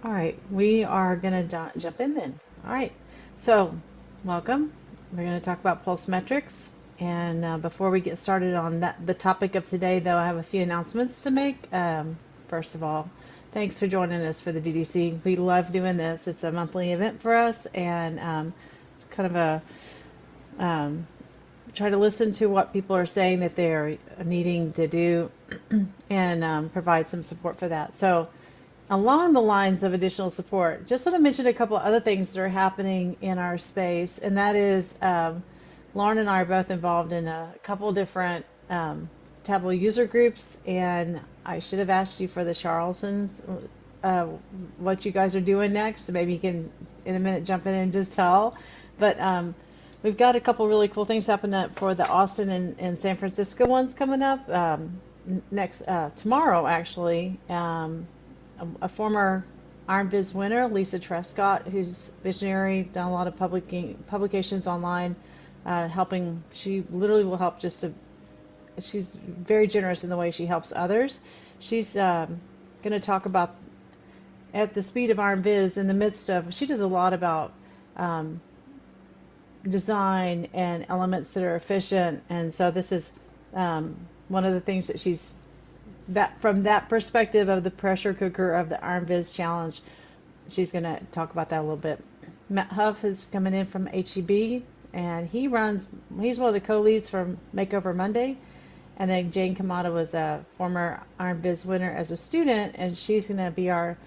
All right, we are going to jump in then. All right, so welcome. We're going to talk about pulse metrics. And before we get started on the topic of today, though, I have a few announcements to make. First of all, thanks for joining us for the DDC. We love doing this. It's a monthly event for us, and it's kind of a try to listen to what people are saying that they're needing to do and provide some support for that. So, along the lines of additional support, just want to mention a couple of other things that are happening in our space, and that is Lauren and I are both involved in a couple different Tableau user groups, and I should have asked you for the Charleston's, what you guys are doing next. So maybe you can, in a minute, jump in and just tell. But we've got a couple really cool things happening for the Austin and San Francisco ones coming up next tomorrow, actually. A former Iron Viz winner, Lisa Trescott, who's visionary, done a lot of publications online, helping. She literally will help she's very generous in the way she helps others. She's going to talk about at the speed of Iron Viz in the midst of, she does a lot about design and elements that are efficient. And so this is one of the things that from that perspective of the pressure cooker of the Iron Viz challenge, she's going to talk about that a little bit. Matt Huff is coming in from HEB, and he's one of the co-leads from Makeover Monday. And then Jane Kamada was a former Iron Viz winner as a student, and she's going to be our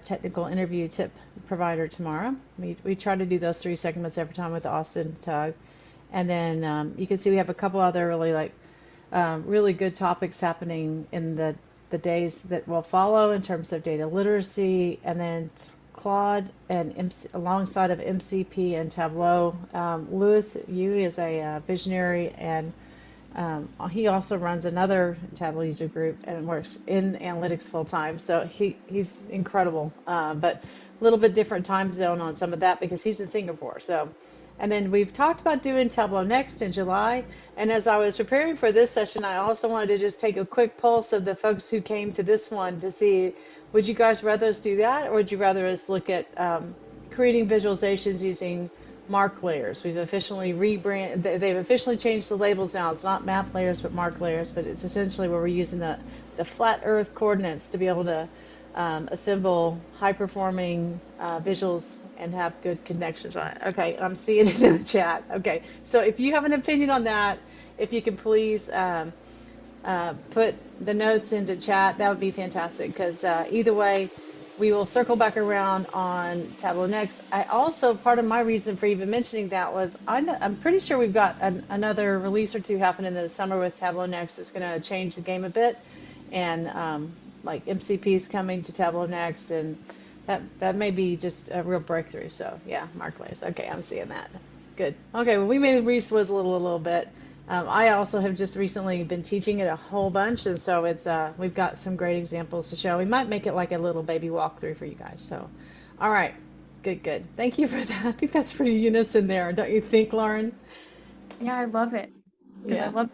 technical interview tip provider tomorrow. We try to do those 3 segments every time with the Austin Tug. And then you can see we have a couple other really good topics happening in the days that will follow in terms of data literacy, and then Claude and alongside of MCP and Tableau. Louis Yu is a visionary, and he also runs another Tableau user group and works in analytics full time. So he's incredible, but a little bit different time zone on some of that because he's in Singapore. So. And then we've talked about doing Tableau Next in July. And as I was preparing for this session, I also wanted to just take a quick pulse of the folks who came to this one to see, would you guys rather us do that, or would you rather us look at creating visualizations using mark layers? We've officially they've officially changed the labels now. It's not map layers, but mark layers, but it's essentially where we're using the flat earth coordinates to be able to assemble high-performing visuals and have good connections on it. Okay, I'm seeing it in the chat. Okay, so if you have an opinion on that, if you could please put the notes into chat, that would be fantastic, because either way, we will circle back around on Tableau Next. I also, part of my reason for even mentioning that was I'm pretty sure we've got another release or two happening in the summer with Tableau Next that's going to change the game a bit. And like MCP is coming to Tableau Next, and that may be just a real breakthrough. So yeah, mark layers. Okay, I'm seeing that. Good. Okay, well, we may reswizzle it a little bit. I also have just recently been teaching it a whole bunch, and so it's we've got some great examples to show. We might make it like a little baby walkthrough for you guys. So, all right, good. Thank you for that. I think that's pretty unison there, don't you think, Lauren? Yeah, I love it because I Yeah. love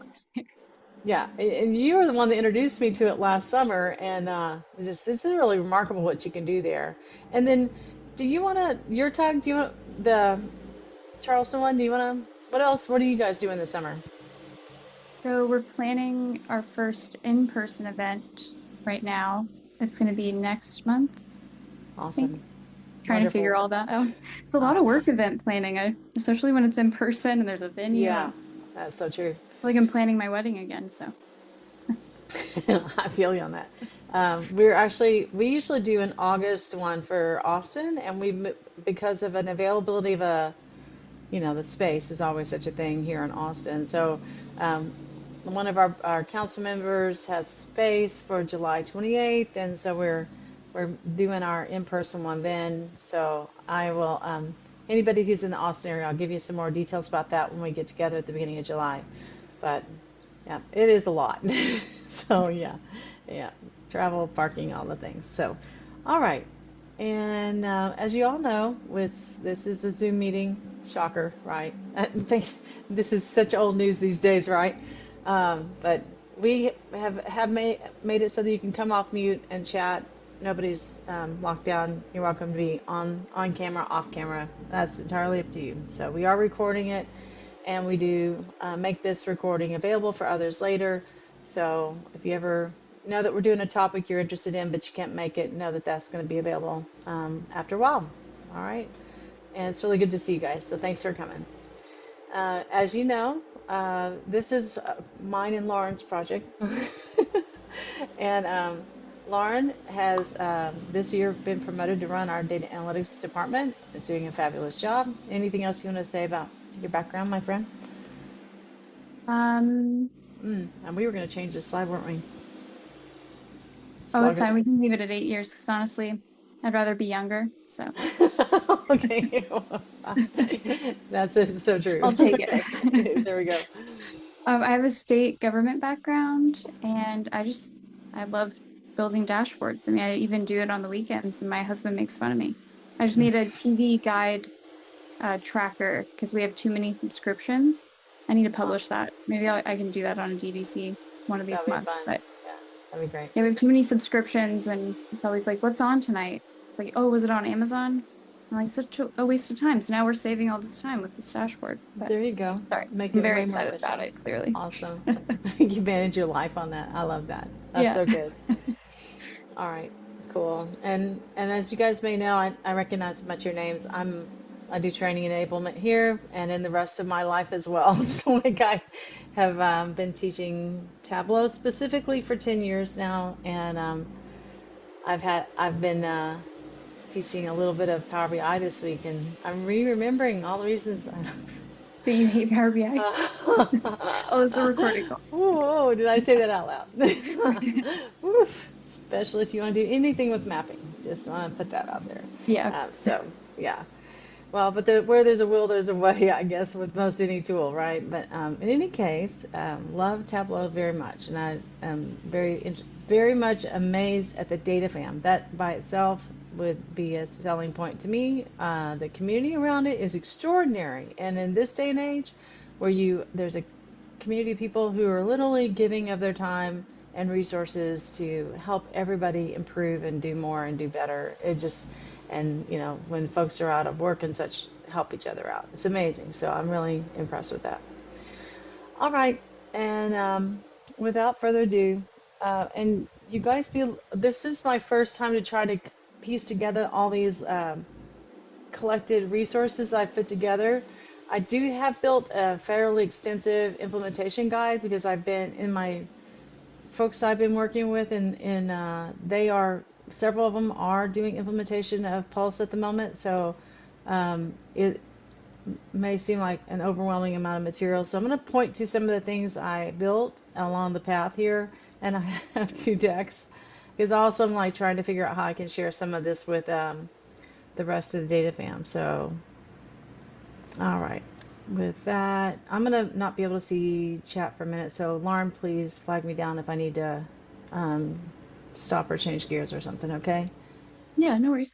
Yeah, and you were the one that introduced me to it last summer, and it's really remarkable what you can do there. And then, do you want your tag? Do you want the Charleston one? Do you want to? What else? What are you guys doing this summer? So we're planning our first in-person event right now. It's going to be next month, I think. Awesome, Trying to figure wonderful. all that out. It's a lot Uh, of work event planning, especially when it's in person and there's a venue, and yeah, I feel that's so true. like I'm planning my wedding again. So I feel you on that. We usually do an August one for Austin, and because of an availability of the space is always such a thing here in Austin. So um, one of our council members has space for July 28th, and so we're doing our in-person one then. So I will, anybody who's in the Austin area, I'll give you some more details about that when we get together at the beginning of July. But yeah, it is a lot. So yeah, travel, parking, all the things. So, all right. And as you all know, this is a Zoom meeting. Shocker, right? I think this is such old news these days, right? But we have made it so that you can come off mute and chat nobody's locked down. You're welcome to be on camera, off camera. That's entirely up to you. So we are recording it, and we do make this recording available for others later. So if you ever know that we're doing a topic you're interested in, but you can't make it, know that that's going to be available after a while. All right. And it's really good to see you guys. So thanks for coming. As you know, this is mine and Lauren's project. And Lauren has this year been promoted to run our data analytics department. Is doing a fabulous job. Anything else you want to say about your background, my friend? Um, And we were going to change this slide, weren't we? oh, it's Slugger. fine. We can leave it at 8 years because honestly, I'd rather be younger. So Okay. That's it. So true. I'll take Okay. it. There we go. I have a state government background and I love building dashboards. I mean, I even do it on the weekends and my husband makes fun of me. I just made a TV guide tracker because we have too many subscriptions. I need to publish that. Maybe I can do that on a DDC one of these That'd be months. fun. But Yeah, that'd be great. yeah, we have too many subscriptions and it's always like, what's on tonight? It's like, oh, was it on Amazon? I'm like, such a waste of time. So now we're saving all this time with this dashboard. But There you go. sorry, Make I'm it very way more excited about efficient. it, clearly. Awesome. You manage your life on that. I love that. That's Yeah. so good. All right, cool. And as you guys may know, I recognize a bunch of your names. I do training enablement here and in the rest of my life as well. So like I have been teaching Tableau specifically for 10 years now, and I've been teaching a little bit of Power BI this week, and I'm remembering all the reasons. That you hate Power BI? Oh, it's a recording call. Whoa, did I say that out loud? Oof. Especially if you want to do anything with mapping. Just want to put that out there. Yeah. So, yeah. Well, but where there's a will, there's a way, I guess, with most any tool, right? But in any case, love Tableau very much, and I am very much amazed at the data fam. That by itself would be a selling point to me. The community around it is extraordinary, and in this day and age, where there's a community of people who are literally giving of their time and resources to help everybody improve and do more and do better. And when folks are out of work and such, help each other out. It's amazing. So I'm really impressed with that. All right. And without further ado, and you guys this is my first time to try to piece together all these collected resources I've put together. I do have built a fairly extensive implementation guide because I've been in my folks I've been working with, and several of them are doing implementation of Pulse at the moment. So it may seem like an overwhelming amount of material. So I'm going to point to some of the things I built along the path here, and I have two decks because also I'm like trying to figure out how I can share some of this with the rest of the data fam. So, all right. With that, I'm going to not be able to see chat for a minute. So Lauren, please flag me down if I need to stop or change gears or something, okay? Yeah, no worries.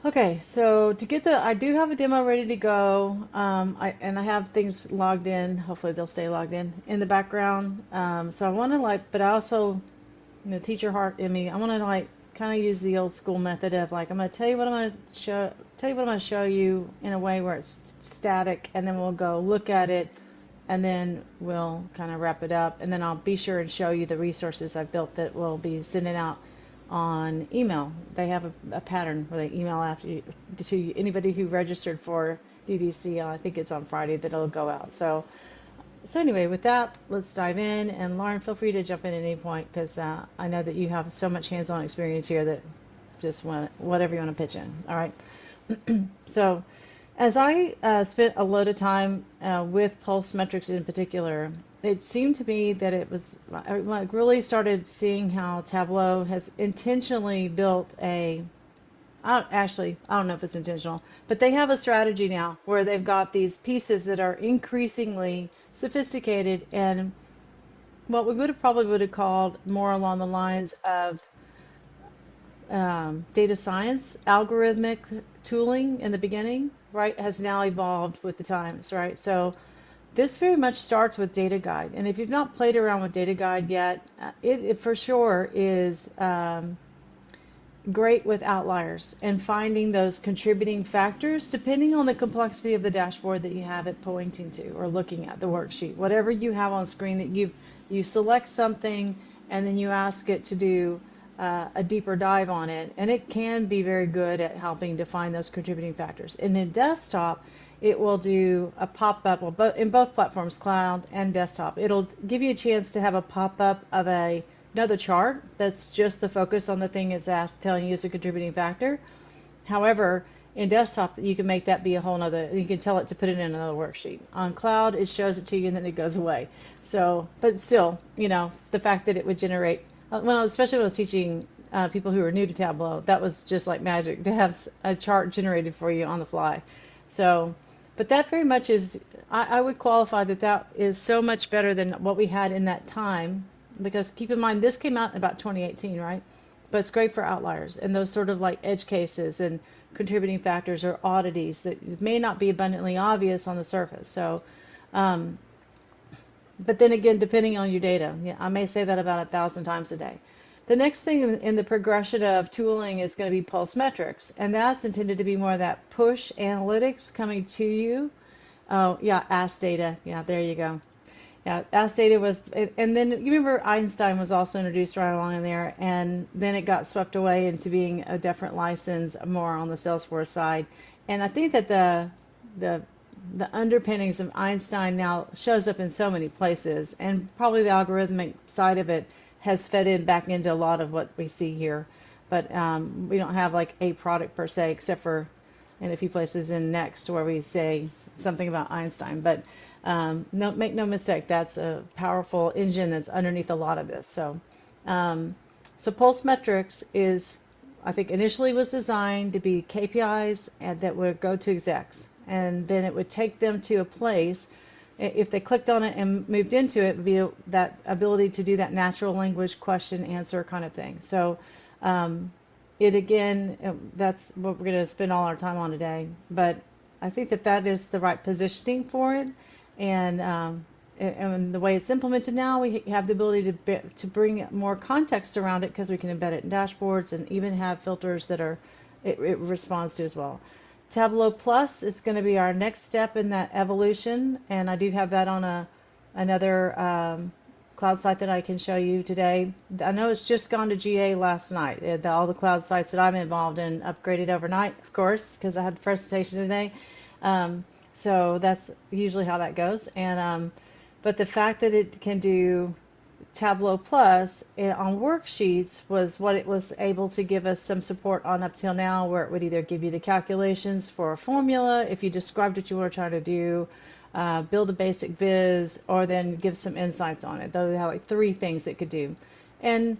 Okay, so I do have a demo ready to go. I have things logged in. Hopefully they'll stay logged in the background. So I want to but I also, teacher heart in me, I want to kind of use the old school method of I'm going to tell you what I'm going to show you in a way where it's static, and then we'll go look at it, and then we'll kind of wrap it up, and then I'll be sure and show you the resources I've built that will be sending out on email. They have a pattern where they email after to anybody who registered for DDC. I think it's on Friday that it'll go out. So anyway, with that, let's dive in. And Lauren, feel free to jump in at any point because I know that you have so much hands-on experience here that just whatever you want to pitch in. All right. So as I spent a load of time with Pulse metrics in particular, it seemed to me that I really started seeing how Tableau has intentionally built actually, I don't know if it's intentional, but they have a strategy now where they've got these pieces that are increasingly sophisticated and what we probably would have called more along the lines of data science, algorithmic tooling in the beginning, right, has now evolved with the times, right? So this very much starts with Data Guide. And if you've not played around with Data Guide yet, it for sure is great with outliers and finding those contributing factors depending on the complexity of the dashboard that you have it pointing to or looking at the worksheet. Whatever you have on screen that you select something and then you ask it to do a deeper dive on it, and it can be very good at helping define those contributing factors. And in desktop, it will do a pop-up, well, in both platforms, cloud and desktop. It'll give you a chance to have a pop-up of another chart that's just the focus on the thing it's telling you is a contributing factor. However, in desktop, you can make that be a whole nother, you can tell it to put it in another worksheet. On cloud, it shows it to you and then it goes away. So, but still, the fact that it would generate, well, especially when I was teaching people who are new to Tableau, that was just like magic to have a chart generated for you on the fly. So, but that very much is, I would qualify that is so much better than what we had in that time, because keep in mind, this came out in about 2018, right? But it's great for outliers and those sort of like edge cases and contributing factors or oddities that may not be abundantly obvious on the surface. So, but then again, depending on your data, yeah, I may say that about 1,000 times a day. The next thing in the progression of tooling is going to be pulse metrics, and that's intended to be more of that push analytics coming to you. Oh, yeah, Ask Data. Yeah, there you go. Yeah, Ask Data was, and then you remember Einstein was also introduced right along in there, and then it got swept away into being a different license, more on the Salesforce side. And I think that the underpinnings of Einstein now shows up in so many places, and probably the algorithmic side of it has fed in back into a lot of what we see here. But we don't have like a product per se, except for in a few places in Next where we say something about Einstein. But no, make no mistake, that's a powerful engine that's underneath a lot of this. So, so Pulse Metrics is, I think, initially was designed to be KPIs and that would go to execs, and then it would take them to a place. If they clicked on it and moved into it, it would be that ability to do that natural language question answer kind of thing. So, it again, that's what we're going to spend all our time on today. But I think that is the right positioning for it. And the way it's implemented now, we have the ability to bring more context around it because we can embed it in dashboards and even have filters that it responds to as well. Tableau Plus is going to be our next step in that evolution, and I do have that on another cloud site that I can show you today. I know it's just gone to GA last night. All the cloud sites that I'm involved in upgraded overnight, of course, because I had the presentation today. So that's usually how that goes. And but the fact that it can do Tableau Plus on worksheets was what it was able to give us some support on up till now, where it would either give you the calculations for a formula if you described what you were trying to do, build a basic viz, or then give some insights on it. Those have like 3 things it could do. And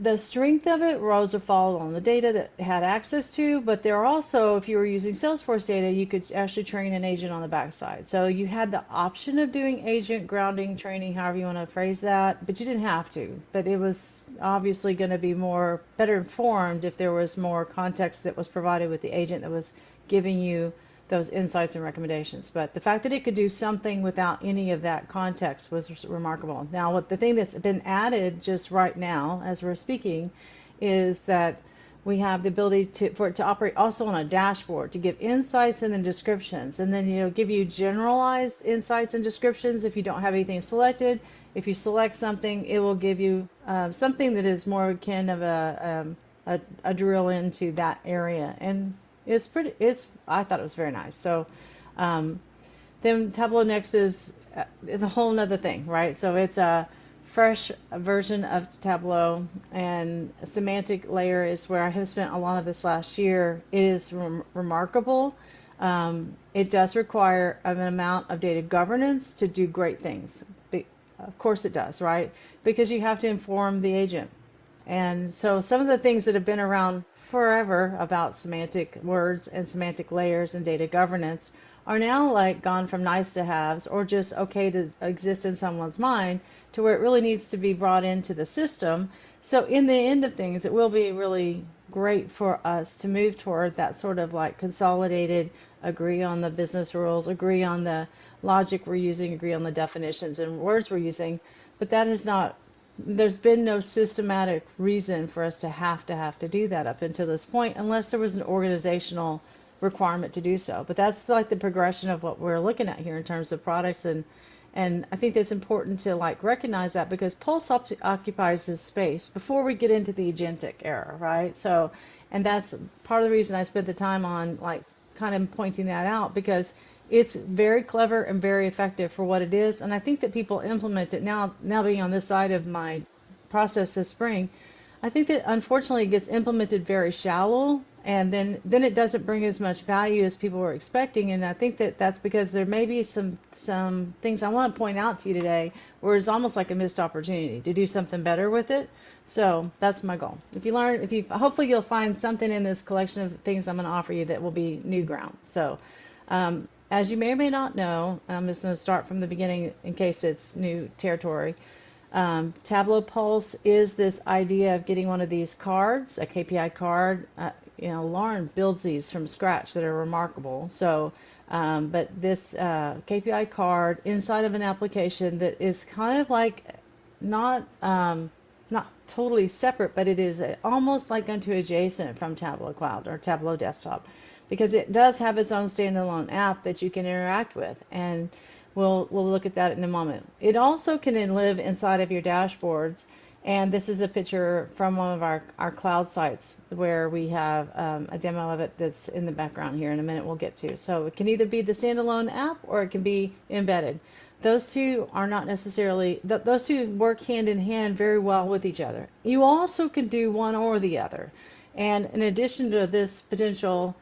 the strength of it rose or fall on the data that it had access to, but there are also, if you were using Salesforce data, you could actually train an agent on the backside. So you had the option of doing agent grounding training, however you want to phrase that, but you didn't have to. But it was obviously going to be better informed if there was more context that was provided with the agent that was giving you those insights and recommendations. But the fact that it could do something without any of that context was remarkable. Now, the thing that's been added just right now as we're speaking is that we have the ability for it to operate also on a dashboard to give insights and then descriptions, and then give you generalized insights and descriptions if you don't have anything selected. If you select something, it will give you something that is more akin of a drill into that area. And I thought it was very nice. So then Tableau Next is a whole nother thing, right? So it's a fresh version of Tableau, and a semantic layer is where I have spent a lot of this last year. It is remarkable. It does require an amount of data governance to do great things. Of course it does, right? Because you have to inform the agent. And so some of the things that have been around forever about semantic words and semantic layers and data governance are now like gone from nice to haves or just okay to exist in someone's mind to where it really needs to be brought into the system. So in the end of things, it will be really great for us to move toward that sort of like consolidated, agree on the business rules, agree on the logic we're using, agree on the definitions and words we're using. But that is not there's been no systematic reason for us to have to do that up until this point, unless there was an organizational requirement to do so. But that's like the progression of what we're looking at here in terms of products, and I think that's important to like recognize that, because Pulse occupies this space before we get into the agentic era, right? So, and that's part of the reason I spent the time on like kind of pointing that out, because it's very clever and very effective for what it is. And I think that people implement it now. Now being on this side of my process this spring, I think that unfortunately it gets implemented very shallow, and then it doesn't bring as much value as people were expecting. And I think that that's because there may be some things I want to point out to you today where it's almost like a missed opportunity to do something better with it. So that's my goal. Hopefully you'll find something in this collection of things I'm going to offer you that will be new ground. So as you may or may not know, I'm just going to start from the beginning in case it's new territory. Tableau Pulse is this idea of getting one of these cards, a KPI card. Lauren builds these from scratch that are remarkable. So, but this KPI card inside of an application that is kind of like not totally separate, but it is almost like unto adjacent from Tableau Cloud or Tableau Desktop, because it does have its own standalone app that you can interact with, and we'll look at that in a moment. It also can live inside of your dashboards, and this is a picture from one of our cloud sites where we have a demo of it that's in the background here in a minute we'll get to. So it can either be the standalone app or it can be embedded. Those two are not necessarily, those two work hand in hand very well with each other. You also can do one or the other. And in addition to this potential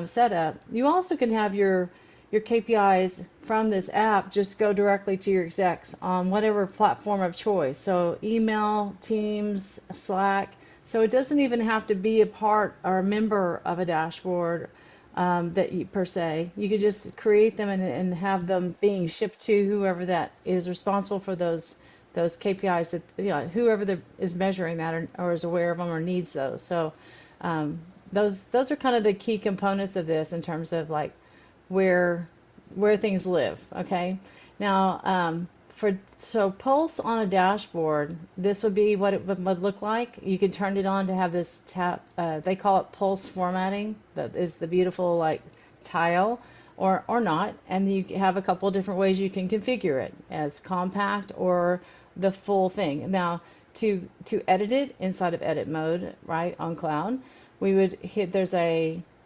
setup, you also can have your KPIs from this app just go directly to your execs on whatever platform of choice. So email, Teams, Slack. So it doesn't even have to be a part or a member of a dashboard that you, per se. You could just create them and have them being shipped to whoever that is responsible for those KPIs, that whoever is measuring that or is aware of them or needs those. So those are kind of the key components of this in terms of like where things live. Okay, now so Pulse on a dashboard, this would be what it would look like. You can turn it on to have this they call it Pulse formatting. That is the beautiful like tile or not, and you have a couple different ways you can configure it as compact or the full thing. Now to edit it inside of edit mode, right, on cloud, we would hit,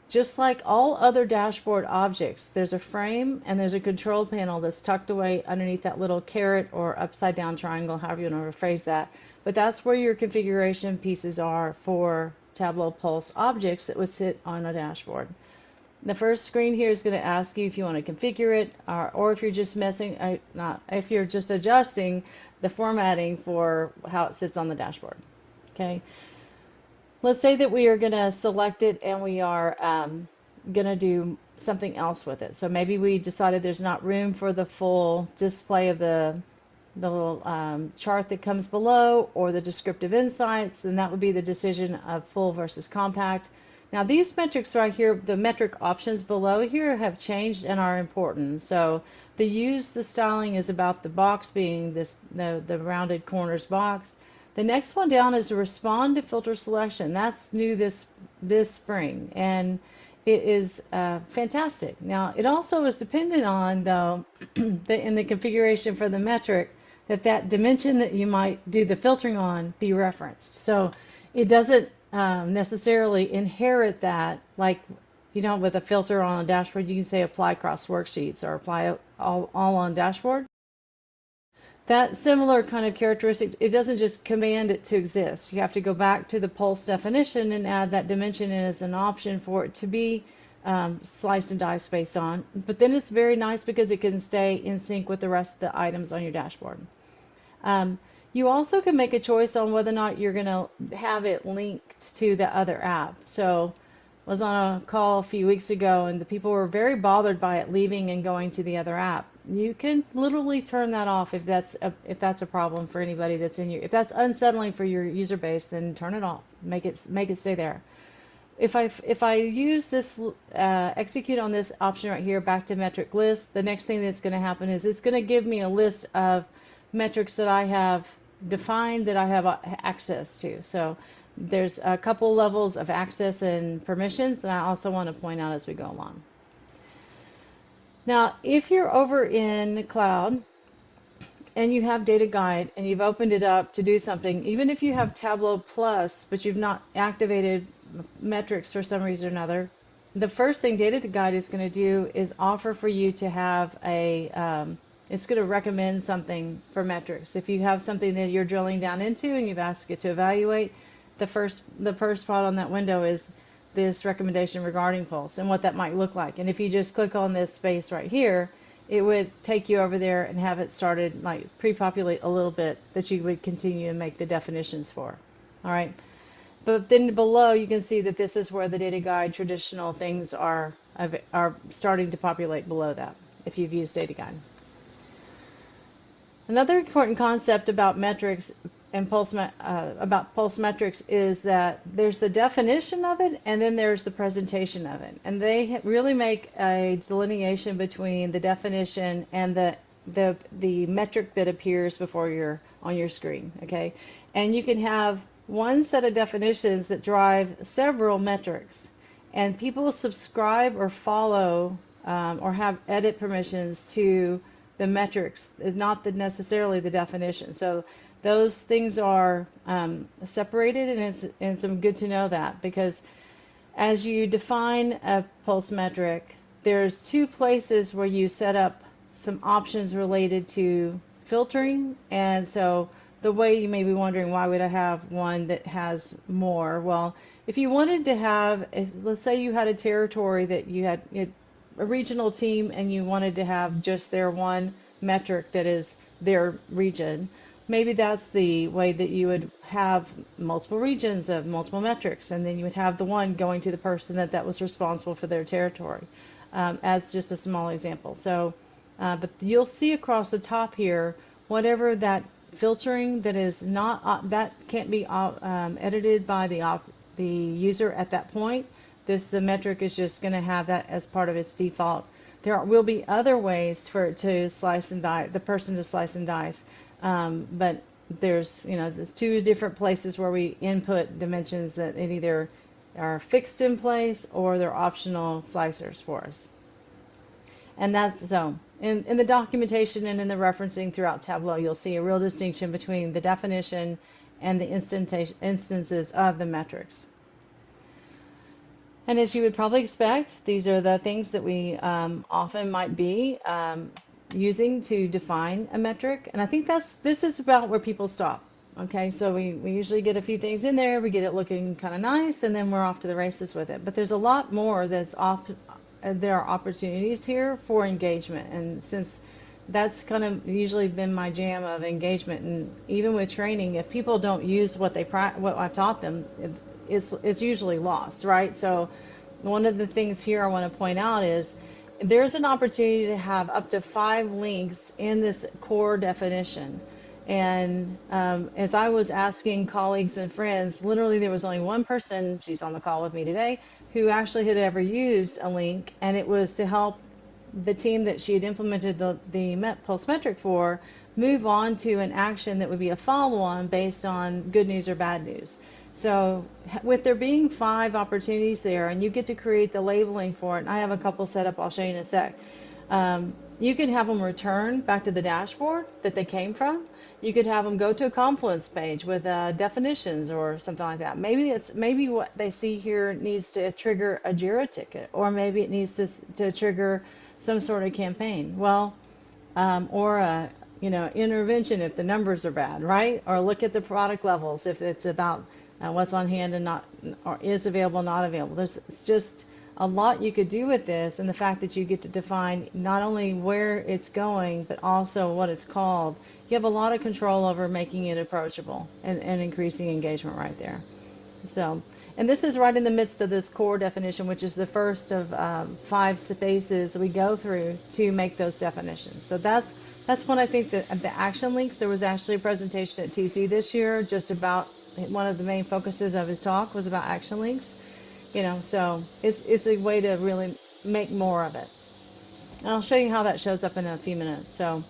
just like all other dashboard objects, there's a frame and there's a control panel that's tucked away underneath that little caret or upside down triangle, however you want to rephrase that. But that's where your configuration pieces are for Tableau Pulse objects that would sit on a dashboard. The first screen here is going to ask you if you want to configure it, or if you're just if you're just adjusting the formatting for how it sits on the dashboard. Okay. Let's say that we are going to select it and we are going to do something else with it. So maybe we decided there's not room for the full display of the little chart that comes below or the descriptive insights, then that would be the decision of full versus compact. Now these metrics right here, the metric options below here have changed and are important. So the styling is about the box being the rounded corners box. The next one down is respond to filter selection. That's new this spring, and it is fantastic. Now, it also is dependent on, though, in the configuration for the metric, that dimension that you might do the filtering on be referenced. So it doesn't necessarily inherit that, like, with a filter on a dashboard, you can say apply across worksheets or apply all on dashboard. That similar kind of characteristic, it doesn't just command it to exist. You have to go back to the Pulse definition and add that dimension in as an option for it to be sliced and diced based on. But then it's very nice because it can stay in sync with the rest of the items on your dashboard. You also can make a choice on whether or not you're going to have it linked to the other app. So I was on a call a few weeks ago and the people were very bothered by it leaving and going to the other app. You can literally turn that off if that's a problem for anybody that's in your, if that's unsettling for your user base, then turn it off. Make it stay there. If I use this execute on this option right here, back to metric list, the next thing that's going to happen is it's going to give me a list of metrics that I have defined that I have access to. So there's a couple levels of access and permissions that I also want to point out as we go along. Now, if you're over in cloud and you have data guide and you've opened it up to do something, even if you have Tableau Plus, but you've not activated metrics for some reason or another, the first thing data guide is going to do is offer for you to have it's going to recommend something for metrics. If you have something that you're drilling down into and you've asked it to evaluate, the first spot on that window is this recommendation regarding Pulse and what that might look like. And if you just click on this space right here, it would take you over there and have it started, like pre-populate a little bit that you would continue and make the definitions for. All right. But then below you can see that this is where the data guide traditional things are starting to populate below that if you've used data guide. Another important concept about metrics and about Pulse metrics is that there's the definition of it and then there's the presentation of it, and they really make a delineation between the definition and the metric that appears before on your screen. Okay, and you can have one set of definitions that drive several metrics, and people subscribe or follow or have edit permissions to the metrics, is not necessarily the definition. So those things are separated, and it's good to know that, because as you define a Pulse metric, there's two places where you set up some options related to filtering. And so the way you may be wondering, why would I have one that has more? Well, if you wanted to have, let's say you had a territory that you had a regional team and you wanted to have just their one metric that is their region, maybe that's the way that you would have multiple regions of multiple metrics, and then you would have the one going to the person that was responsible for their territory, as just a small example. So, but you'll see across the top here, whatever that filtering that is not that can't be edited by the user at that point. The metric is just going to have that as part of its default. There will be other ways for it to slice and dice, the person to slice and dice. But there's two different places where we input dimensions that either are fixed in place or they're optional slicers for us. And that's so in the documentation and in the referencing throughout Tableau, you'll see a real distinction between the definition and the instances of the metrics. And as you would probably expect, these are the things that we often might be using to define a metric. And I think this is about where people stop. Okay, so we usually get a few things in there, we get it looking kind of nice, and then we're off to the races with it. But there's a lot more there are opportunities here for engagement. And since that's kind of usually been my jam of engagement, and even with training, if people don't use what I've taught them, it's usually lost, right? So one of the things here I want to point out is there's an opportunity to have up to 5 links in this core definition. And as I was asking colleagues and friends, literally there was only one person, she's on the call with me today, who actually had ever used a link, and it was to help the team that she had implemented the Pulse metric for move on to an action that would be a follow-on based on good news or bad news. So with there being 5 opportunities there, and you get to create the labeling for it, and I have a couple set up, I'll show you in a sec. You can have them return back to the dashboard that they came from. You could have them go to a Confluence page with definitions or something like that. Maybe what they see here needs to trigger a Jira ticket, or maybe it needs to trigger some sort of campaign. Well, or a intervention if the numbers are bad, right? Or look at the product levels if it's about what's on hand and not, or is available, not available. There's just a lot you could do with this, and the fact that you get to define not only where it's going, but also what it's called. You have a lot of control over making it approachable and increasing engagement right there. So, and this is right in the midst of this core definition, which is the first of 5 spaces we go through to make those definitions. So that's when I think that the action links, there was actually a presentation at TC this year just about one of the main focuses of his talk was about action links. So it's a way to really make more of it. And I'll show you how that shows up in a few minutes. So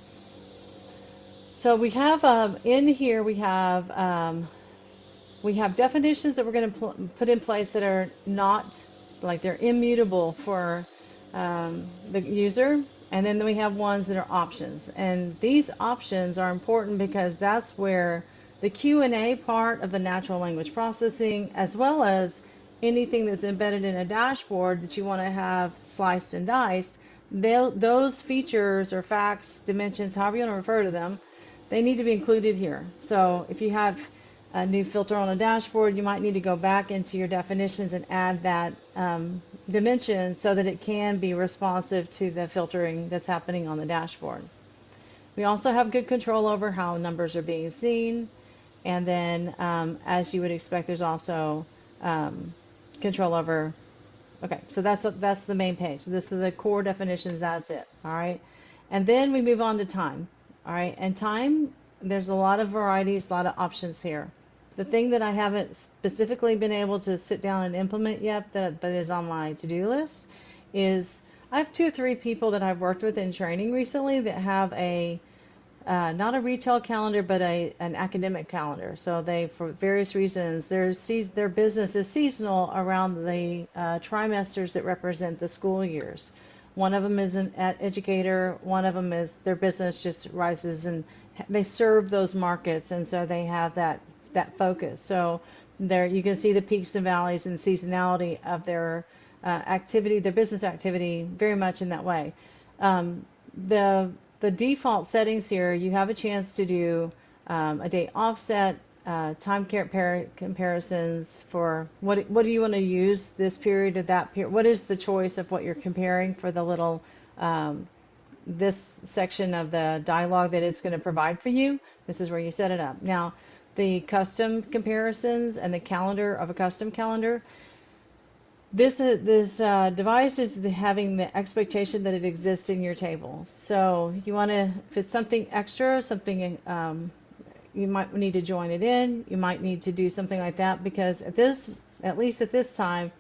So we have in here we have definitions that we're going to put in place that are not like they're immutable for the user. And then we have ones that are options. And these options are important because that's where the Q&A part of the natural language processing, as well as anything that's embedded in a dashboard that you want to have sliced and diced, those features or facts, dimensions, however you want to refer to them, they need to be included here. So if you have a new filter on a dashboard, you might need to go back into your definitions and add that dimension so that it can be responsive to the filtering that's happening on the dashboard. We also have good control over how numbers are being seen. And then, as you would expect, there's also control over. Okay, so that's the main page. This is the core definitions. That's it. All right, and then we move on to time. All right, and time. There's a lot of varieties, a lot of options here. The thing that I haven't specifically been able to sit down and implement yet, but is on my to-do list, is I have 2 or 3 people that I've worked with in training recently that have a not a retail calendar, but an academic calendar. So they, for various reasons, their business is seasonal around the trimesters that represent the school years. One of them is an educator. One of them is their business just rises, and they serve those markets, and so they have that focus. So there you can see the peaks and valleys and seasonality of their activity, their business activity, very much in that way. The default settings here, you have a chance to do a date offset, time comparisons for what do you want to use this period to that period. What is the choice of what you're comparing for the little this section of the dialogue that it's going to provide for you. This is where you set it up. Now, the custom comparisons and the calendar of a custom calendar. This device is having the expectation that it exists in your table. So you want to, if it's something extra, something you might need to join it in. You might need to do something like that because at least at this time,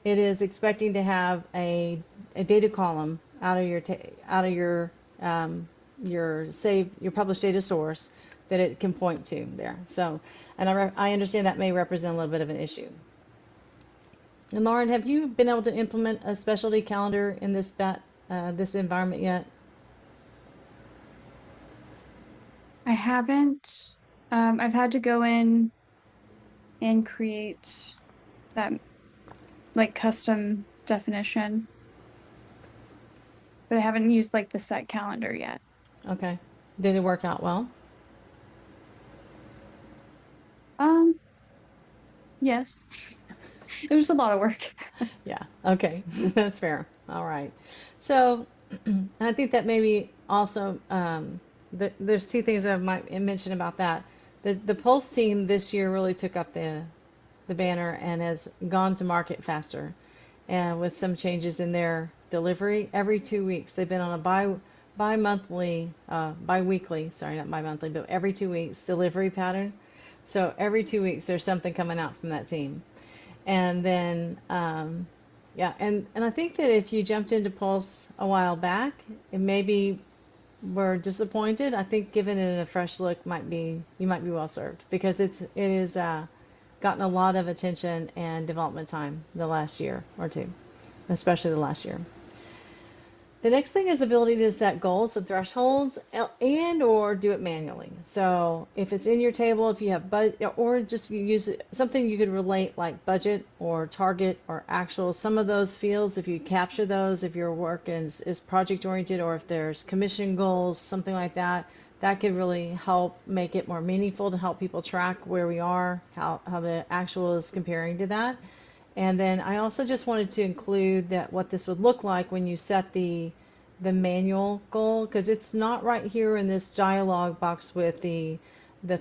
it is expecting to have a data column out of your published data source that it can point to there. So, and I understand that may represent a little bit of an issue. And Lauren, have you been able to implement a specialty calendar in this environment yet? I haven't. I've had to go in and create that like custom definition, but I haven't used like the set calendar yet. Okay. Did it work out well? Yes. It was a lot of work. Yeah. Okay. That's fair. All right. So I think that maybe also there's 2 things I might mention about that. The Pulse team this year really took up the banner and has gone to market faster, and with some changes in their delivery every 2 weeks. They've been on a bi-weekly, sorry, not bi-monthly, but every 2 weeks delivery pattern. So every 2 weeks there's something coming out from that team. And then, yeah, and I think that if you jumped into Pulse a while back, and maybe were disappointed, I think giving it a fresh look you might be well served because it is gotten a lot of attention and development time the last year or 2, especially the last year. The next thing is ability to set goals and thresholds and or do it manually. So if it's in your table, if you have or just use something you could relate like budget or target or actual, some of those fields, if you capture those, if your work is project oriented or if there's commission goals, something like that, that could really help make it more meaningful to help people track where we are, how the actual is comparing to that. And then I also just wanted to include that what this would look like when you set the manual goal, because it's not right here in this dialog box with the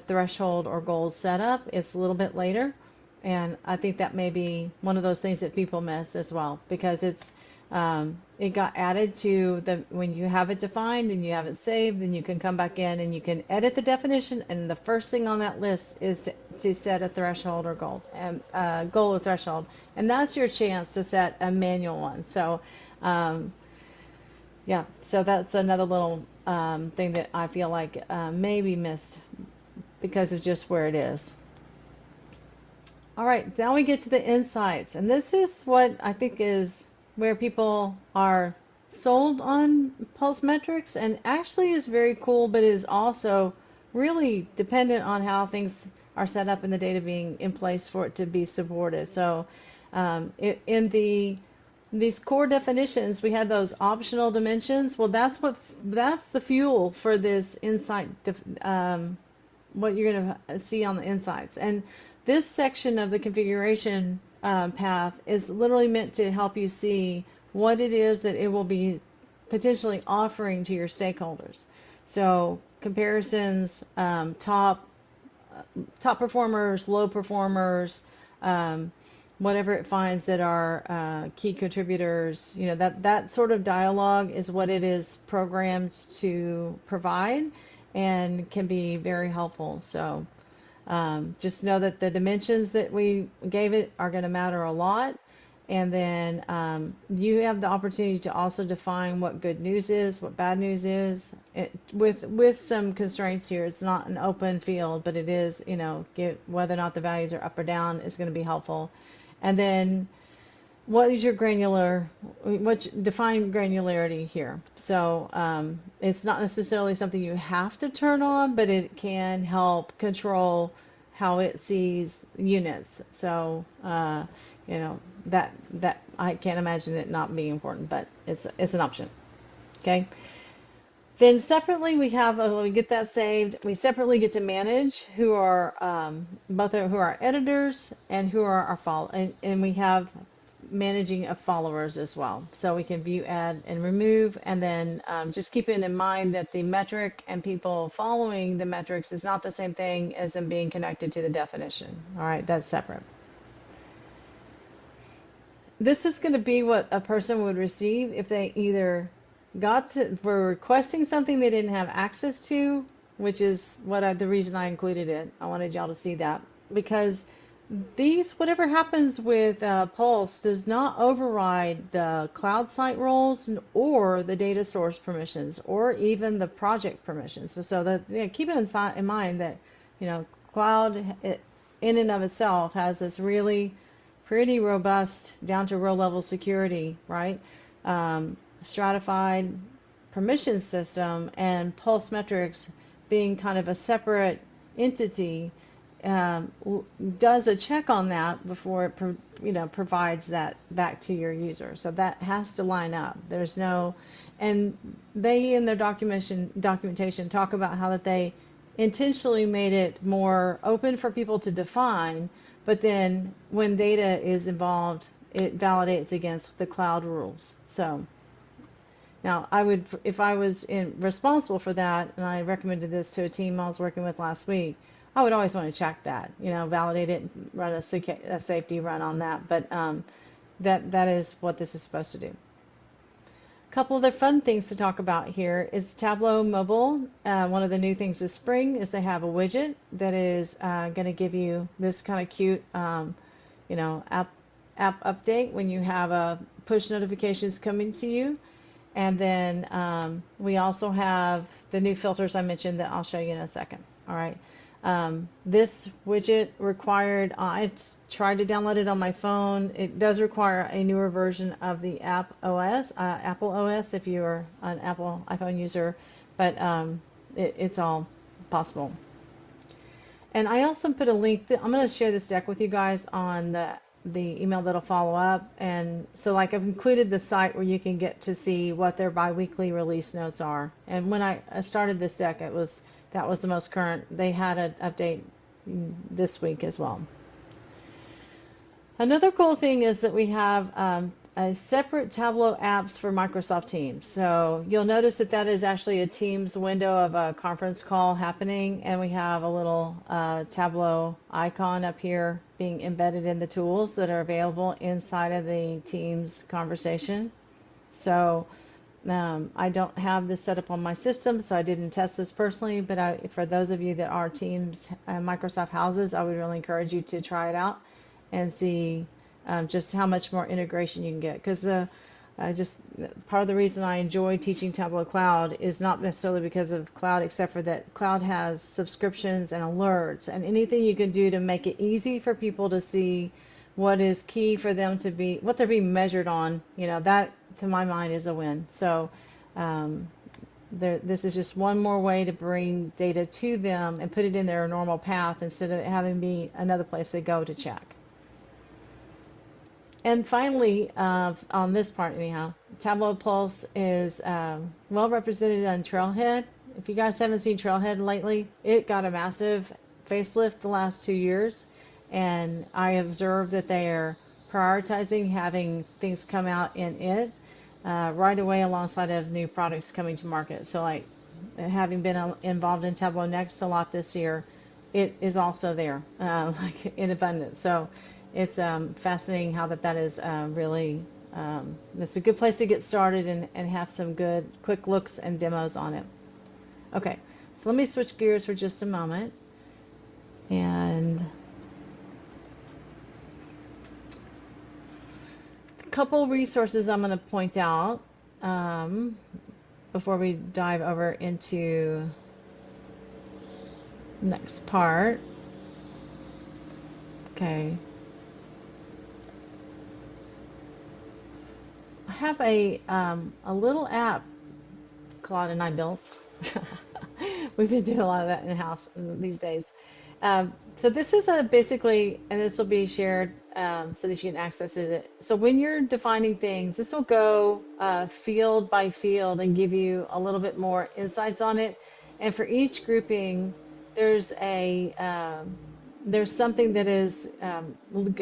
threshold or goals set up. It's a little bit later, and I think that may be one of those things that people miss as well, because it got added to when you have it defined and you have it saved, then you can come back in and you can edit the definition, and the first thing on that list is to set a threshold or goal, goal or threshold, and that's your chance to set a manual one. So Yeah, so that's another little thing that I feel like may be missed because of just where it is. All right, now we get to the insights, and this is what I think is where people are sold on pulse metrics, and actually is very cool, but is also really dependent on how things are set up and the data being in place for it to be supported. So, in these core definitions, we had those optional dimensions. Well, that's the fuel for this insight, what you're going to see on the insights. And this section of the configuration path is literally meant to help you see what it is that it will be potentially offering to your stakeholders. So comparisons, top performers, low performers, um, whatever it finds that are key contributors, that sort of dialogue is what it is programmed to provide and can be very helpful. So just know that the dimensions that we gave it are going to matter a lot. And then you have the opportunity to also define what good news is, what bad news is, with some constraints here. It's not an open field, but it is, whether or not the values are up or down is going to be helpful. And then what is your define granularity here? So it's not necessarily something you have to turn on, but it can help control how it sees units. So that I can't imagine it not being important, but it's an option. Okay. Then separately we have we get that saved. We separately get to manage who are who are editors and who are our and we have managing of followers as well. So we can view, add, and remove, and then just keeping in mind that the metric and people following the metrics is not the same thing as them being connected to the definition. All right, that's separate. This is going to be what a person would receive if they either were requesting something they didn't have access to, which is the reason I included it. I wanted y'all to see that because whatever happens with Pulse does not override the cloud site roles or the data source permissions or even the project permissions. So that keep in mind that cloud in and of itself has this really pretty robust down to row level security, right? Stratified permission system, and Pulse metrics being kind of a separate entity does a check on that before it provides that back to your user. So that has to line up. And they in their documentation talk about how that they intentionally made it more open for people to define, but then when data is involved, it validates against the cloud rules. So now if I was responsible for that, and I recommended this to a team I was working with last week, I would always want to check that, validate it, run a safety run on that. But that is what this is supposed to do. A couple other fun things to talk about here is Tableau Mobile. One of the new things this spring is they have a widget that is going to give you this kind of cute, app update when you have push notifications coming to you. And then we also have the new filters I mentioned that I'll show you in a second. All right. This widget required, I tried to download it on my phone. It does require a newer version of the Apple OS if you are an Apple iPhone user, but it's all possible. And I also put a link, I'm going to share this deck with you guys on the email that'll follow up. And so I've included the site where you can get to see what their biweekly release notes are. And when I started this deck, that was the most current. They had an update this week as well. Another cool thing is that we have a separate Tableau apps for Microsoft Teams. So you'll notice that is actually a Teams window of a conference call happening, and we have a little Tableau icon up here being embedded in the tools that are available inside of the Teams conversation. So I don't have this set up on my system, so I didn't test this personally, but for those of you that are Teams Microsoft houses, I would really encourage you to try it out and see just how much more integration you can get. Because I just part of the reason I enjoy teaching Tableau Cloud is not necessarily because of Cloud, except for that Cloud has subscriptions and alerts and anything you can do to make it easy for people to see what is key for them to be, what they're being measured on. That to my mind is a win. So um, this is just one more way to bring data to them and put it in their normal path instead of having be another place they go to check. And finally, on this part anyhow, Tableau Pulse is well represented on Trailhead. If you guys haven't seen Trailhead lately, it got a massive facelift the last 2 years, and I observed that they are prioritizing having things come out in it right away alongside of new products coming to market. So like having been involved in Tableau Next a lot this year, it is also there like in abundance. So it's fascinating how that is really, it's a good place to get started and have some good quick looks and demos on it. Okay, so let me switch gears for just a moment. And a couple resources I'm going to point out before we dive over into the next part. Okay. I have a little app Claude and I built. We've been doing a lot of that in-house these days. So this is basically, and this will be shared so that you can access it. So when you're defining things, this will go field by field and give you a little bit more insights on it. And for each grouping, there's something that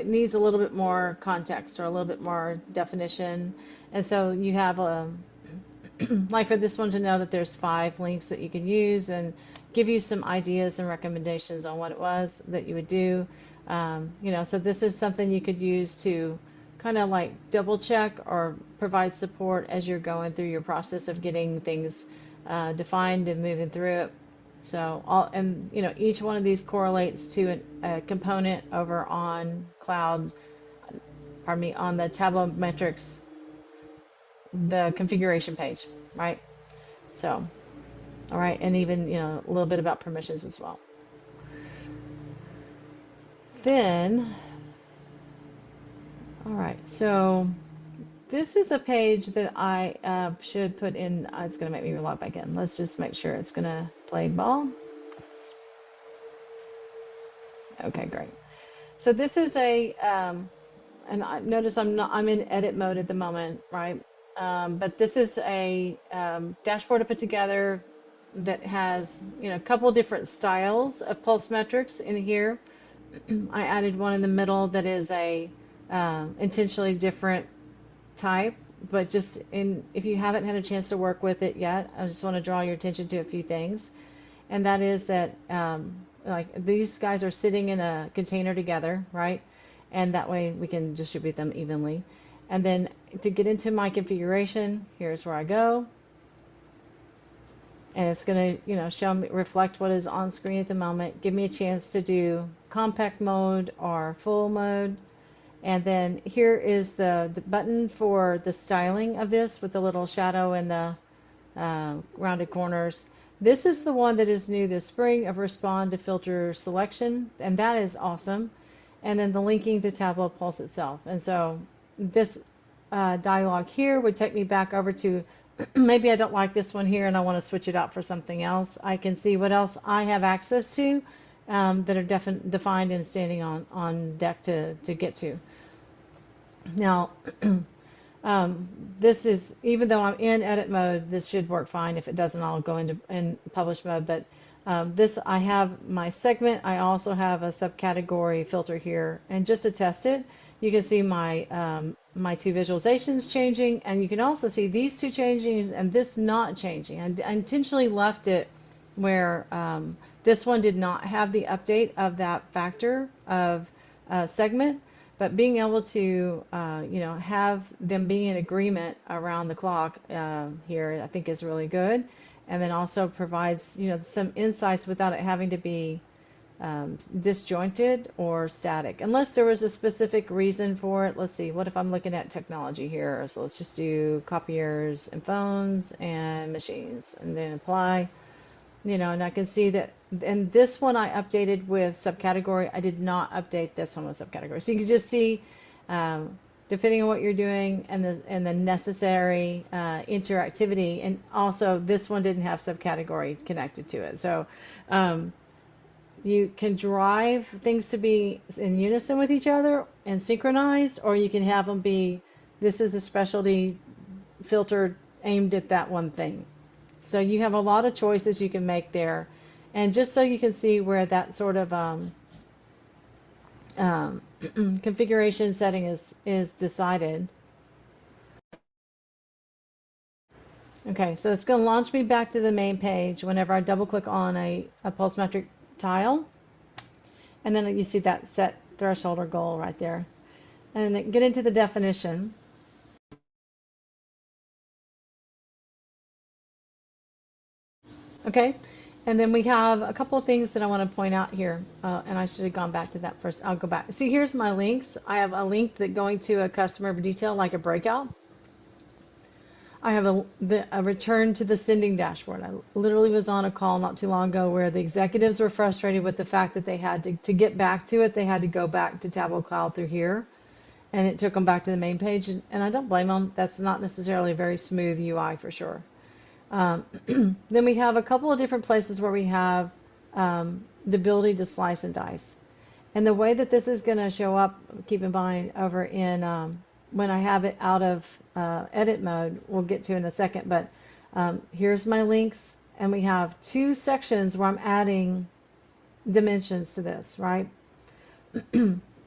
needs a little bit more context or a little bit more definition. And so you have like for this one to know that there's 5 links that you can use and give you some ideas and recommendations on what it was that you would do. So this is something you could use to kind of like double check or provide support as you're going through your process of getting things defined and moving through it. So each one of these correlates to a component over on Cloud, on the Tableau metrics, the configuration page, right? So, all right, and even a little bit about permissions as well. Then, all right, so this is a page that I should put in. It's going to make me log back in. Let's just make sure it's going to play ball. Okay, great. So this is and I notice I'm in edit mode at the moment, right? But this is a dashboard I put together that has a couple different styles of pulse metrics in here. I added one in the middle that is a intentionally different type, but if you haven't had a chance to work with it yet, I just want to draw your attention to a few things. And that is that like these guys are sitting in a container together, right? And that way we can distribute them evenly. And then to get into my configuration, here's where I go. And it's going to reflect what is on screen at the moment, give me a chance to do compact mode or full mode. And then here is the button for the styling of this with the little shadow and the rounded corners. This is the one that is new this spring of respond to filter selection, and that is awesome. And then the linking to Tableau Pulse itself. And so this dialog here would take me back over to maybe I don't like this one here and I want to switch it out for something else. I can see what else I have access to that are defined and standing on deck to get to. Now, this is, even though I'm in edit mode, this should work fine. If it doesn't, I'll go in publish mode. But I have my segment. I also have a subcategory filter here. And just to test it, you can see my 2 visualizations changing, and you can also see these 2 changing and this not changing. I intentionally left it where this one did not have the update of that factor of segment, but being able to have them be in agreement around the clock here, I think is really good, and then also provides some insights without it having to be disjointed or static, unless there was a specific reason for it. Let's see, what if I'm looking at technology here? So let's just do copiers and phones and machines and then apply, and I can see that, and this one I updated with subcategory. I did not update this one with subcategory. So you can just see, depending on what you're doing and the necessary interactivity, and also this one didn't have subcategory connected to it. So you can drive things to be in unison with each other and synchronized, or you can have them be, this is a specialty filter aimed at that one thing. So you have a lot of choices you can make there. And just so you can see where that sort of configuration setting is decided. Okay, so it's going to launch me back to the main page whenever I double click on a pulse metric tile. And then you see that set threshold or goal right there. And then get into the definition. Okay, and then we have a couple of things that I want to point out here, and I should have gone back to that first. I'll go back. See, here's my links. I have a link that going to a customer detail, like a breakout. I have a return to the sending dashboard. I literally was on a call not too long ago where the executives were frustrated with the fact that they had to get back to it, they had to go back to Tableau Cloud through here, and it took them back to the main page, and I don't blame them. That's not necessarily a very smooth UI for sure. Then we have a couple of different places where we have the ability to slice and dice. And the way that this is going to show up, keep in mind, over in when I have it out of edit mode, we'll get to in a second, but here's my links, and we have two sections where I'm adding dimensions to this, right?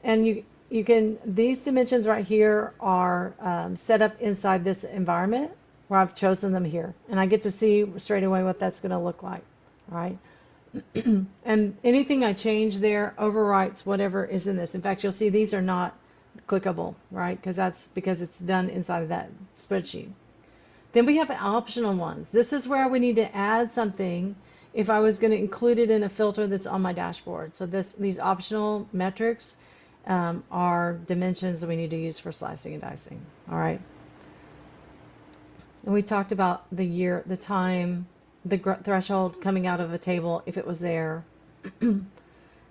And you can, these dimensions right here are set up inside this environment where I've chosen them here, and I get to see straight away what that's going to look like, right? And anything I change there overwrites whatever is in this. In fact, you'll see these are not clickable, right? Because it's done inside of that spreadsheet. Then we have optional ones. This is where we need to add something if I was going to include it in a filter that's on my dashboard. So these optional metrics are dimensions that we need to use for slicing and dicing. All right. And we talked about the year, the time, the threshold coming out of a table if it was there.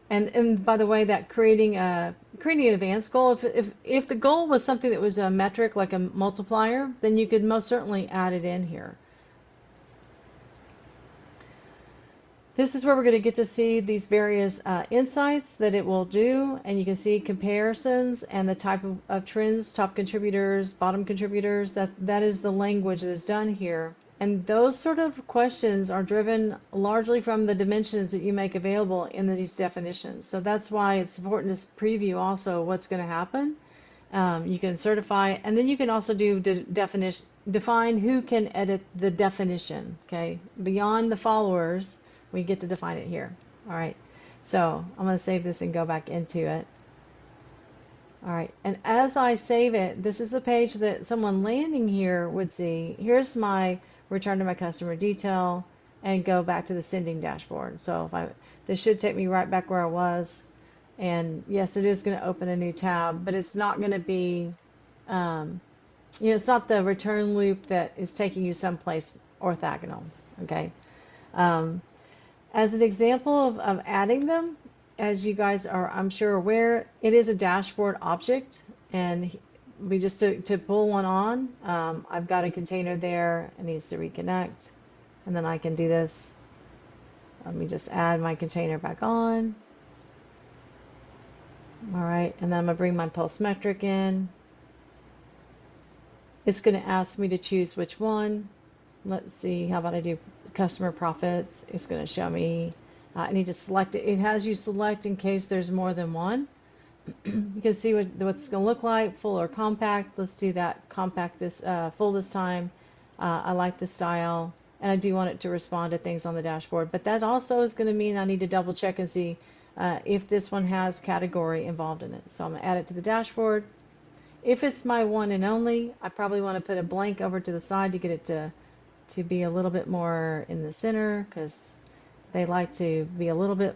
And by the way, that creating an advanced goal, if the goal was something that was a metric like a multiplier, then you could most certainly add it in here. This is where we're going to get to see these various insights that it will do, and you can see comparisons and the type of trends, top contributors, bottom contributors. That is the language that is done here. And those sort of questions are driven largely from the dimensions that you make available in these definitions. So that's why it's important to preview also what's going to happen. You can certify, and then you can also do define who can edit the definition. Okay, beyond the followers, we get to define it here. All right, so I'm going to save this and go back into it. All right, and as I save it, this is the page that someone landing here would see. Here's my return to my customer detail and go back to the sending dashboard. So this should take me right back where I was. And yes, it is going to open a new tab, but it's not going to be, it's not the return loop that is taking you someplace orthogonal. Okay. As an example of adding them, as you guys are, I'm sure, aware, it is a dashboard object, and we just to pull one on, I've got a container there. It needs to reconnect, and then I can do this. Let me just add my container back on. All right, and then I'm going to bring my pulse metric in. It's going to ask me to choose which one. Let's see, how about I do customer profits? It's going to show me, I need to select it. It has you select in case there's more than one. You can see what it's going to look like, full or compact. Let's do that, compact this, full this time. I like the style, and I do want it to respond to things on the dashboard. But that also is going to mean I need to double check and see if this one has category involved in it. So I'm going to add it to the dashboard. If it's my one and only, I probably want to put a blank over to the side to get it to be a little bit more in the center, because they like to be a little bit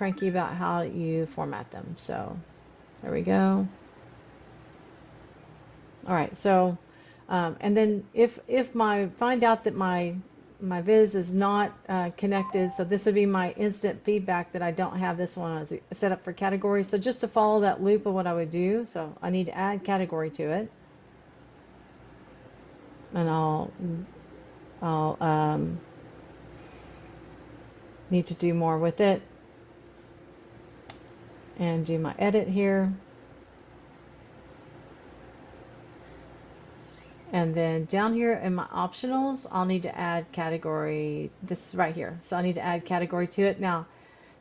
cranky about how you format them. So there we go. All right, so and then if my find out that my viz is not connected, so this would be my instant feedback that I don't have this one as set up for category. So just to follow that loop of what I would do, so I need to add category to it, and I'll need to do more with it and do my edit here. And then down here in my optionals, I'll need to add category, this right here. So I need to add category to it. Now,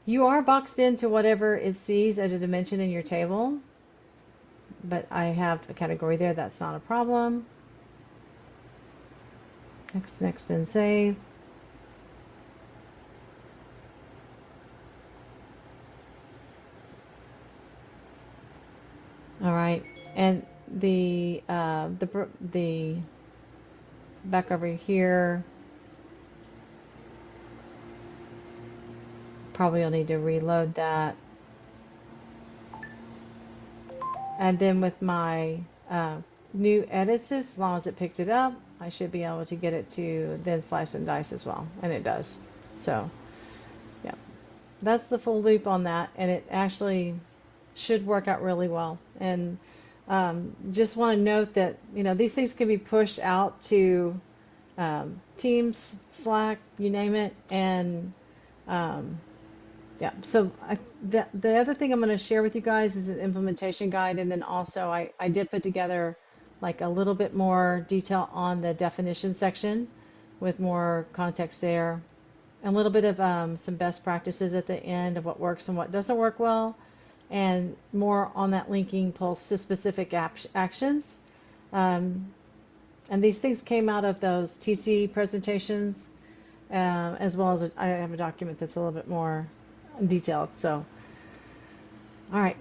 you are boxed into whatever it sees as a dimension in your table, but I have a category there. That's not a problem. Next, and save. All right, and the back over here, probably I'll need to reload that. And then with my new edits, as long as it picked it up, I should be able to get it to then slice and dice as well, and it does. So yeah, that's the full loop on that, and it actually should work out really well. And just want to note that, you know, these things can be pushed out to Teams, Slack, you name it. And yeah, so the other thing I'm going to share with you guys is an implementation guide. And then also I did put together like a little bit more detail on the definition section with more context there. And a little bit of some best practices at the end of what works and what doesn't work well, and more on that linking pulse to specific actions. And these things came out of those TC presentations, as well as I have a document that's a little bit more detailed. So, all right.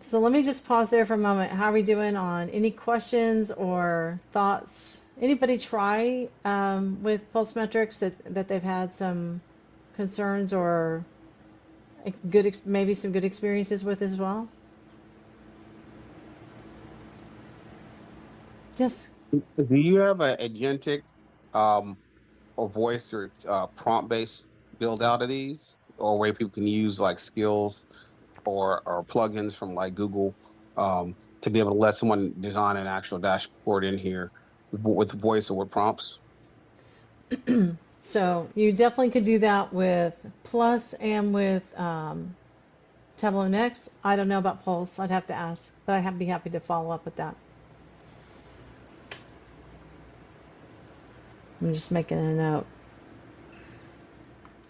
So let me just pause there for a moment. How are we doing on any questions or thoughts? Anybody try with pulse metrics that they've had some concerns or maybe some good experiences with as well? Yes. Do you have a agentic um, or voice or prompt-based build out of these, or where people can use like skills or plugins from like Google to be able to let someone design an actual dashboard in here with voice or with prompts? So you definitely could do that with Plus and with Tableau Next. I don't know about Pulse. I'd have to ask, but I'd be happy to follow up with that. I'm just making a note.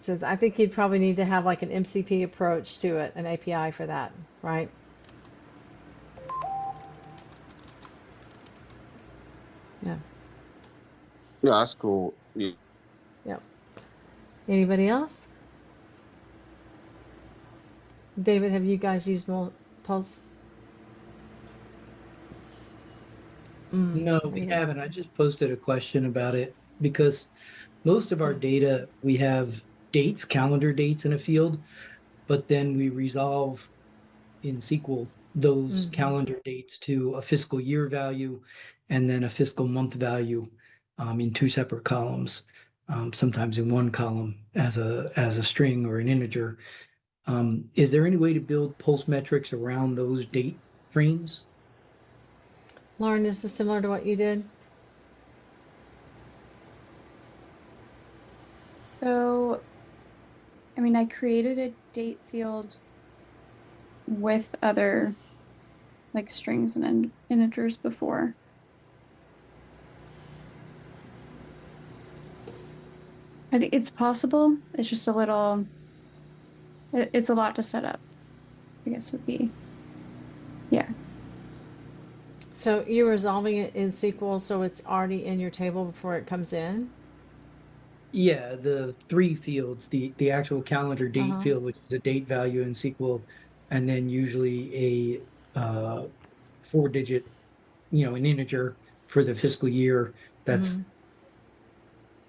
Says I think you'd probably need to have like an MCP approach to it, an API for that, right? Yeah. Yeah, that's cool. Yeah. Yep. Anybody else? David, have you guys used Pulse? No, we haven't. I just posted a question about it because most of our data, we have dates, calendar dates in a field, but then we resolve in SQL those Mm-hmm. calendar dates to a fiscal year value and then a fiscal month value in two separate columns, sometimes in one column as a string or an integer. Is there any way to build pulse metrics around those date frames? Lauren, this is similar to what you did. So, I mean, I created a date field with other like strings and integers before. I think it's possible. It's just a little, it's a lot to set up, I guess would be, yeah. So you're resolving it in SQL, so it's already in your table before it comes in? Yeah, the three fields, the actual calendar date Uh-huh. field, which is a date value in SQL, and then usually a four-digit, an integer for the fiscal year that's Mm-hmm.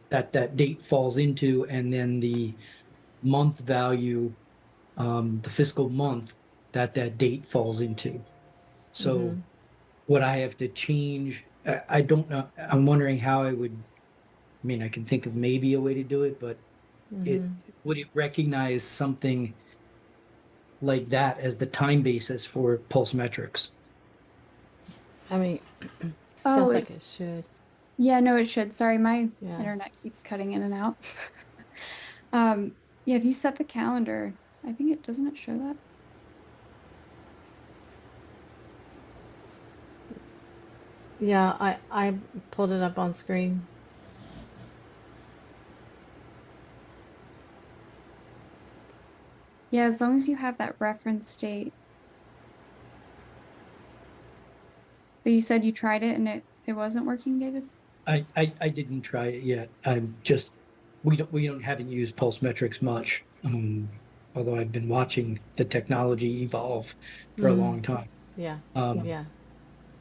that date falls into, and then the month value the fiscal month that that date falls into. So Mm-hmm. what I have to change, I don't know. I'm wondering how I would, I mean, I can think of maybe a way to do it, but it Mm-hmm. would it recognize something like that as the time basis for pulse metrics? I mean, Oh, sounds it, like it should. yeah, no, it should. Sorry, my Yeah. internet keeps cutting in and out. Um, yeah, if you set the calendar, I think it doesn't it show that? Yeah, I pulled it up on screen. Yeah, as long as you have that reference date. But you said you tried it and it wasn't working, David? I didn't try it yet. I'm just we don't haven't used pulse metrics much. Although I've been watching the technology evolve for a Mm, long time. yeah. Um, Yeah.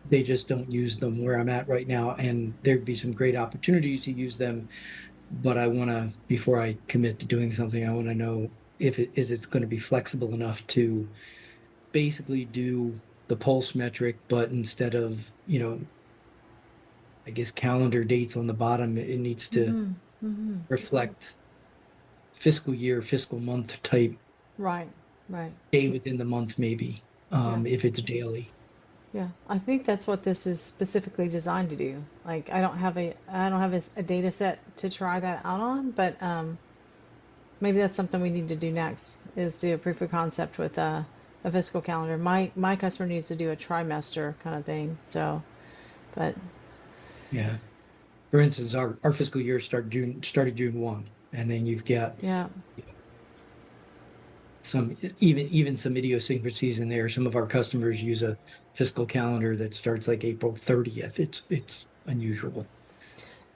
they just don't use them where I'm at right now, and there'd be some great opportunities to use them. But I want to, before I commit to doing something, I want to know if it's going to be flexible enough to basically do the pulse metric, but instead of, I guess calendar dates on the bottom, it needs to Mm-hmm. Mm-hmm. reflect fiscal year, fiscal month type Right. Right. day within the month, maybe, Yeah. if it's daily. Yeah. I think that's what this is specifically designed to do. Like, I don't have a data set to try that out on, but maybe that's something we need to do next is do a proof of concept with a fiscal calendar. My customer needs to do a trimester kind of thing. So, but Yeah. For instance, our fiscal year started June 1, and then you've got yeah. some even some idiosyncrasies in there. Some of our customers use a fiscal calendar that starts like April 30th. It's unusual.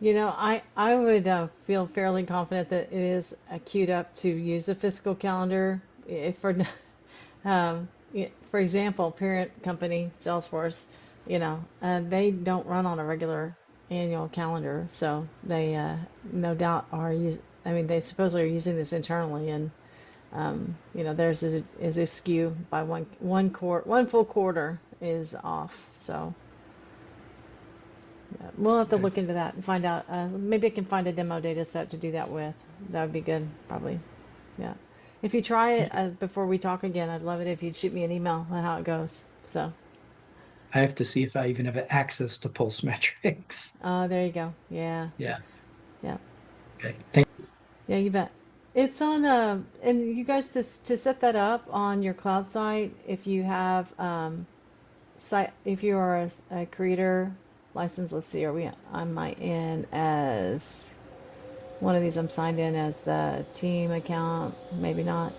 I would feel fairly confident that it is queued up to use a fiscal calendar. If for for example, parent company Salesforce, they don't run on a regular annual calendar, so they no doubt are I mean, they supposedly are using this internally, and theirs is askew by one full quarter is off. So. Yeah, we'll have to Okay. look into that and find out. Maybe I can find a demo data set to do that with. That would be good, probably. Yeah. If you try it before we talk again, I'd love it if you'd shoot me an email on how it goes. So, I have to see if I even have access to pulse metrics. there you go. Yeah. Yeah. Yeah. Okay. Thank Yeah, you bet. It's on, and you guys to set that up on your cloud site, if you have, if you are a creator license, let's see, am I in as one of these? I'm signed in as the team account, maybe not.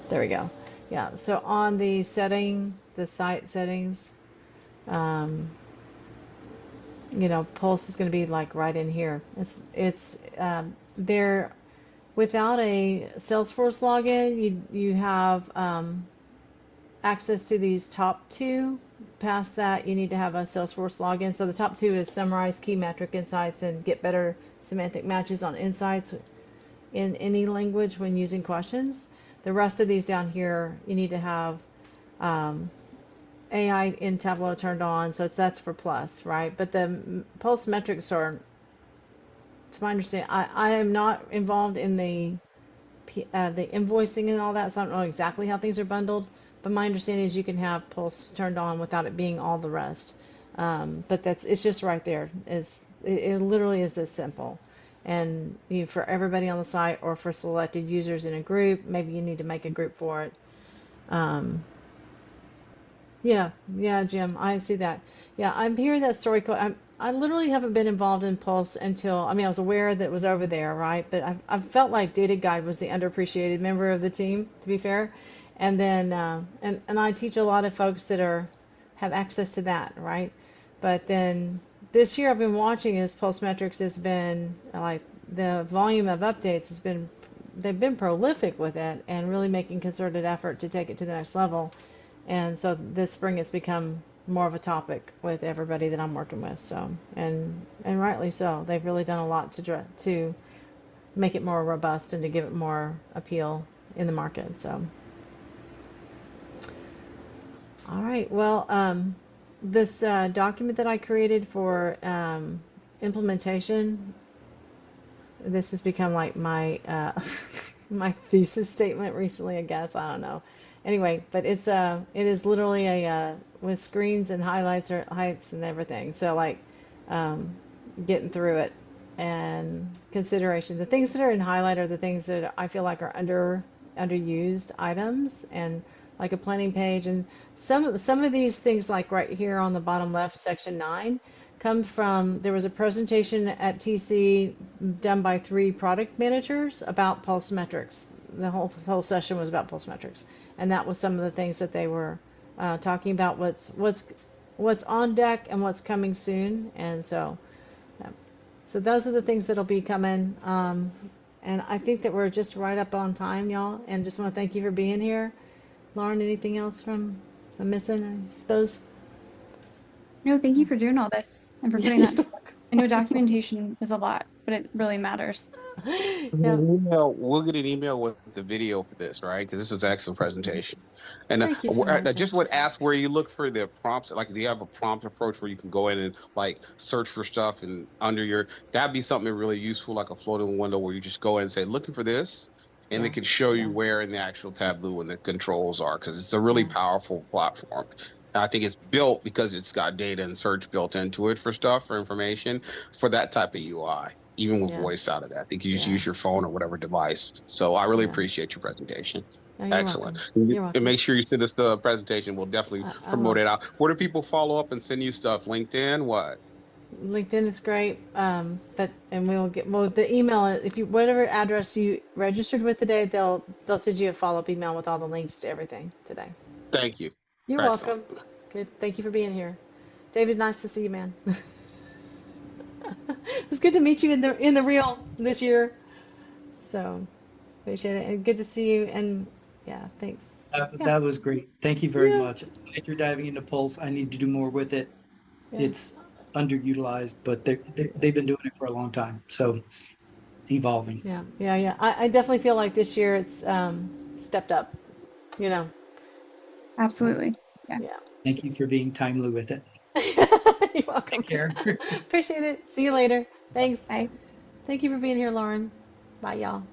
There we go. Yeah, so on the site settings, um, Pulse is going to be like right in here. It's there without a Salesforce login. You have access to these top two. Past that, you need to have a Salesforce login. So the top two is summarize key metric insights and get better semantic matches on insights in any language when using questions. The rest of these down here, you need to have um, AI in Tableau turned on, so that's for plus, right? But the pulse metrics are, to my understanding, I am not involved in the invoicing and all that, so I don't know exactly how things are bundled. But my understanding is you can have pulse turned on without it being all the rest. But it's just right there. It literally is this simple. And for everybody on the site or for selected users in a group, maybe you need to make a group for it. Um, yeah, yeah, Jim, I see that. Yeah, I'm hearing that story. I literally haven't been involved in Pulse until, I mean, I was aware that it was over there, right? But I've felt like Data Guide was the underappreciated member of the team, to be fair. And then, and I teach a lot of folks that have access to that, right? But then this year I've been watching as Pulse Metrics has been like the volume of updates they've been prolific with it and really making concerted effort to take it to the next level. And so this spring it's become more of a topic with everybody that I'm working with. So, and rightly so. They've really done a lot to make it more robust and to give it more appeal. in the market. So, all right. Well, this document that I created for implementation, this has become like my my thesis statement recently, I guess. I don't know. Anyway, but it is literally a with screens and highlights or heights and everything. So like getting through it and consideration. The things that are in highlight are the things that I feel like are underused items, and like a planning page. And some of these things, like right here on the bottom left, section 9, come from, there was a presentation at TC done by 3 product managers about pulse metrics. The whole session was about pulse metrics, and that was some of the things that they were talking about, what's on deck and what's coming soon. And so so those are the things that'll be coming. And I think that we're just right up on time, y'all. And just want to thank you for being here. Lauren, anything else from I'm missing, I suppose? No, thank you for doing all this and for putting that together. I know documentation is a lot, but it really matters. Yeah. We'll get an email with the video for this, right? Because this was an excellent presentation. And Thank you so I much. just would ask where you look for the prompts. Like, do you have a prompt approach where you can go in and like search for stuff and under your, that'd be something really useful, like a floating window where you just go in and say, looking for this. And Yeah. it can show you Yeah. where in the actual Tableau and the controls are, because it's a really Yeah. powerful platform. I think it's built because it's got data and search built into it for stuff, for information, for that type of UI, even with Yeah. voice out of that. I think you just Yeah. use your phone or whatever device. So I really Yeah. appreciate your presentation. Oh, you're Excellent. welcome. You're And welcome. make sure you send us the presentation. We'll definitely I promote will. it out. Where do people follow up and send you stuff? LinkedIn? What? LinkedIn is great, and the email, if you, whatever address you registered with today, they'll send you a follow-up email with all the links to everything today. Thank you. You're Excellent. welcome. Good. Thank you for being here, David. Nice to see you, man. It's good to meet you in the real this year. So appreciate it, and good to see you. And yeah, thanks. Yeah. That was great. Thank you very Yeah. much. Glad you're diving into Pulse. I need to do more with it. Yeah. It's underutilized, but they've been doing it for a long time. So it's evolving. Yeah. Yeah. Yeah. I definitely feel like this year it's stepped up. You know. Absolutely. Yeah. Yeah. Thank you for being timely with it. You're welcome. Take care. Appreciate it. See you later. Thanks. Bye. Thank you for being here, Lauren. Bye, y'all.